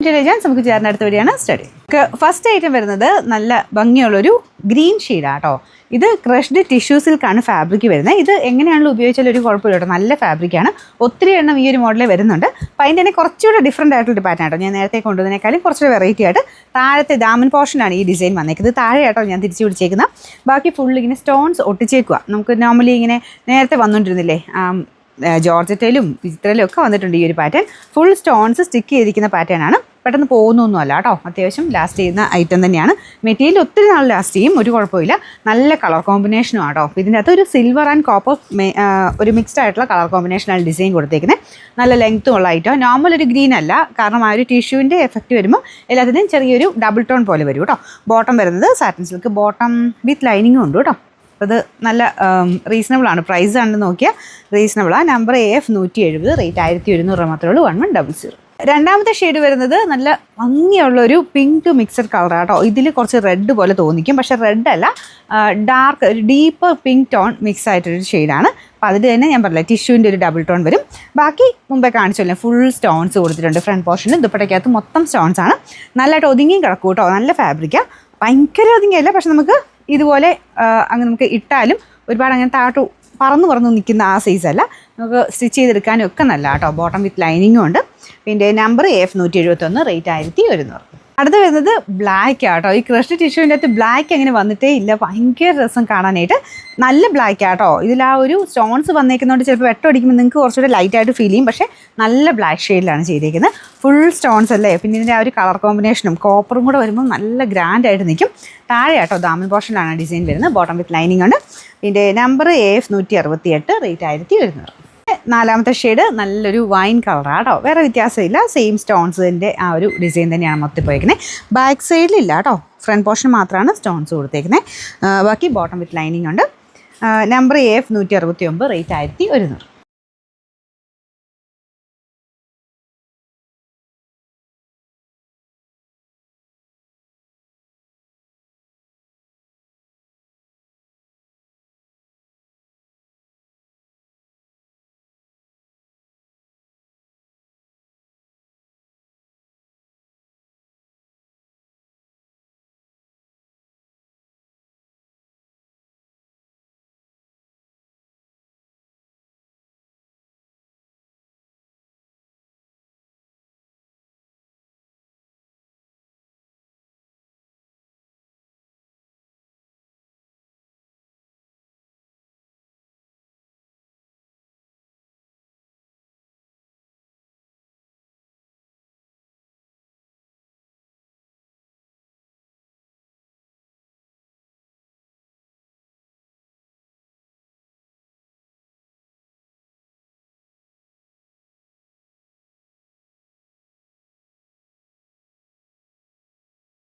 Intelligence നമുക്ക് ചേർന്ന അടുത്ത വഴിയാണ് സ്റ്റഡി. ഫസ്റ്റ് ഐറ്റം വരുന്നത് നല്ല ഭംഗിയുള്ളൊരു ഗ്രീൻ ഷെയ്ഡാട്ടോ. ഇത് ക്രഷ്ഡ് ടിഷ്യൂ സിൽക്കാണ് ഫാബ്രിക് വരുന്നത്. ഇത് എങ്ങനെയാണല്ലോ ഉപയോഗിച്ചാലും ഒരു കുഴപ്പമില്ല കേട്ടോ, നല്ല ഫാബ്രിക്കാണ്. ഒത്തിരി എണ്ണം ഈ ഒരു മോഡലിൽ വരുന്നുണ്ട്. അപ്പോൾ അതിൻ്റെ തന്നെ കുറച്ചുകൂടെ ഡിഫറൻറ്റ് ആയിട്ടുള്ളൊരു പാറ്റേൺ ആട്ടോ. ഞാൻ നേരത്തെ കൊണ്ടുവന്നതിനേക്കാളും കുറച്ചുകൂടെ വെറൈറ്റി ആയിട്ട് താഴത്തെ ദാമൻ പോർഷനാണ് ഈ ഡിസൈൻ വന്നേക്കുന്നത്. താഴെ ആട്ടോ ഞാൻ തിരിച്ച് പിടിച്ചേക്കുന്ന. ബാക്കി ഫുൾ ഇങ്ങനെ സ്റ്റോൺസ് ഒട്ടിച്ചേക്കുക. നമുക്ക് നോർമലി ഇങ്ങനെ നേരത്തെ വന്നുകൊണ്ടിരുന്നില്ലേ, ജോർജറ്റയിലും വിചിത്രയിലും ഒക്കെ വന്നിട്ടുണ്ട് ഈ ഒരു പാറ്റേൺ. ഫുൾ സ്റ്റോൺസ് സ്റ്റിക്ക് ചെയ്തിരിക്കുന്ന പാറ്റേൺ ആണ്. പെട്ടെന്ന് പോകുന്നൊന്നുമല്ല കേട്ടോ, അത്യാവശ്യം ലാസ്റ്റ് ചെയ്യുന്ന ഐറ്റം തന്നെയാണ്. മെറ്റീരിയൽ ഒത്തിരി നാൾ ലാസ്റ്റ് ചെയ്യും, ഒരു കുഴപ്പമില്ല. നല്ല കളർ കോമ്പിനേഷനും ആട്ടോ. അപ്പോൾ ഇതിൻ്റെ അകത്ത് ഒരു സിൽവർ ആൻഡ് കോപ്പർ ഒരു മിക്സ്ഡ് ആയിട്ടുള്ള കളർ കോമ്പിനേഷനാണ് ഡിസൈൻ കൊടുത്തേക്കുന്നത്. നല്ല ലെങ്ത്തും ഉള്ള ഐറ്റം. നോർമൽ ഒരു ഗ്രീൻ അല്ല, കാരണം ആ ഒരു ടിഷ്യൂവിൻ്റെ എഫക്റ്റ് വരുമ്പോൾ എല്ലാത്തിനും ചെറിയൊരു ഡബിൾ ടോൺ പോലെ വരും കേട്ടോ. ബോട്ടം വരുന്നത് സാറ്റിൻ സിൽക്ക്, ബോട്ടം വിത്ത് ലൈനിങ്ങും ഉണ്ട് കേട്ടോ. അത് നല്ല റീസണബിളാണ്. പ്രൈസ് ആണെന്ന് നോക്കിയാൽ റീസണബിളാണ്. നമ്പർ AF 170, റേറ്റ് 1100 മാത്രമേ ഉള്ളൂ. 1100. രണ്ടാമത്തെ ഷെയ്ഡ് വരുന്നത് നല്ല ഭംഗിയുള്ളൊരു പിങ്ക് മിക്സഡ് കളറാണ് കേട്ടോ. ഇതിൽ കുറച്ച് റെഡ് പോലെ തോന്നിക്കും, പക്ഷേ റെഡ് അല്ല, ഡാർക്ക് ഒരു ഡീപ്പ് പിങ്ക് ടോൺ മിക്സ് ആയിട്ടൊരു ഷെയ്ഡാണ്. അപ്പോൾ അതിൽ തന്നെ ഞാൻ പറഞ്ഞില്ല, ടിഷ്യൂവിൻ്റെ ഒരു ഡബിൾ ടോൺ വരും. ബാക്കി മുമ്പേ കാണിച്ചല്ലേ, ഫുൾ സ്റ്റോൺസ് കൊടുത്തിട്ടുണ്ട്. ഫ്രണ്ട് പോർഷന് ദുപ്പട്ടയ്ക്കകത്ത് മൊത്തം സ്റ്റോൺസ് ആണ്. നല്ലതായിട്ട് ഒതുങ്ങിയും കിടക്കും കേട്ടോ. നല്ല ഫാബ്രിക്കാണ്, ഭയങ്കര ഒതുങ്ങിയല്ല, പക്ഷെ നമുക്ക് ഇതുപോലെ അങ്ങ് നമുക്ക് ഇട്ടാലും ഒരുപാട് അങ്ങനെ താഴോട്ട് പറന്ന് നിൽക്കുന്ന ആ സൈസല്ല. നമുക്ക് സ്റ്റിച്ച് ചെയ്തെടുക്കാനും ഒക്കെ നല്ല കേട്ടോ. ബോട്ടം വിത്ത് ലൈനിങ്ങും ഉണ്ട്. പിന്നെ നമ്പർ AF 171, റേറ്റ് 1100. അടുത്ത് വരുന്നത് ബ്ലാക്ക് ആട്ടോ. ഈ ക്രഷ്ഡ് ടിഷ്യൂവിൻ്റെ അകത്ത് ബ്ലാക്ക് അങ്ങനെ വന്നിട്ടേ ഇല്ല, ഭയങ്കര രസം കാണാനായിട്ട്. നല്ല ബ്ലാക്ക് ആട്ടോ. ഇതിൽ ആ ഒരു സ്റ്റോൺസ് വന്നേക്കുന്നതുകൊണ്ട് ചിലപ്പോൾ വെട്ടമടിക്കുമ്പോൾ നിങ്ങൾക്ക് കുറച്ചുകൂടെ ലൈറ്റായിട്ട് ഫീൽ ചെയ്യും, പക്ഷേ നല്ല ബ്ലാക്ക് ഷെയ്ഡിലാണ് ചെയ്തേക്കുന്നത്. ഫുൾ സ്റ്റോൺസ് അല്ലേ, പിന്നെ ഇതിൻ്റെ ആ ഒരു കളർ കോമ്പിനേഷനും കോപ്പറും കൂടെ വരുമ്പോൾ നല്ല ഗ്രാൻഡായിട്ട് നിൽക്കും. താഴെ ആട്ടോ ദാമൻ പോർഷനിലാണ് ഡിസൈൻ വരുന്നത്. ബോട്ടം വിത്ത് ലൈനിങ് ഉണ്ട്. ഇതിൻ്റെ നമ്പർ AF 168, റേറ്റ് 1100. നാലാമത്തെ ഷെയ്ഡ് നല്ലൊരു വൈൻ കളറാണ് കേട്ടോ. വേറെ വ്യത്യാസമില്ല, സെയിം സ്റ്റോൺസിൻ്റെ ആ ഒരു ഡിസൈൻ തന്നെയാണ് മൊത്തം പോയിരിക്കുന്നത്. ബാക്ക് സൈഡിലില്ല കേട്ടോ, ഫ്രണ്ട് പോർഷൻ മാത്രമാണ് സ്റ്റോൺസ് കൊടുത്തേക്കുന്നത്. ബാക്കി ബോട്ടം വിത്ത് ലൈനിങ് ഉണ്ട്. Number AF 169, rate 1100.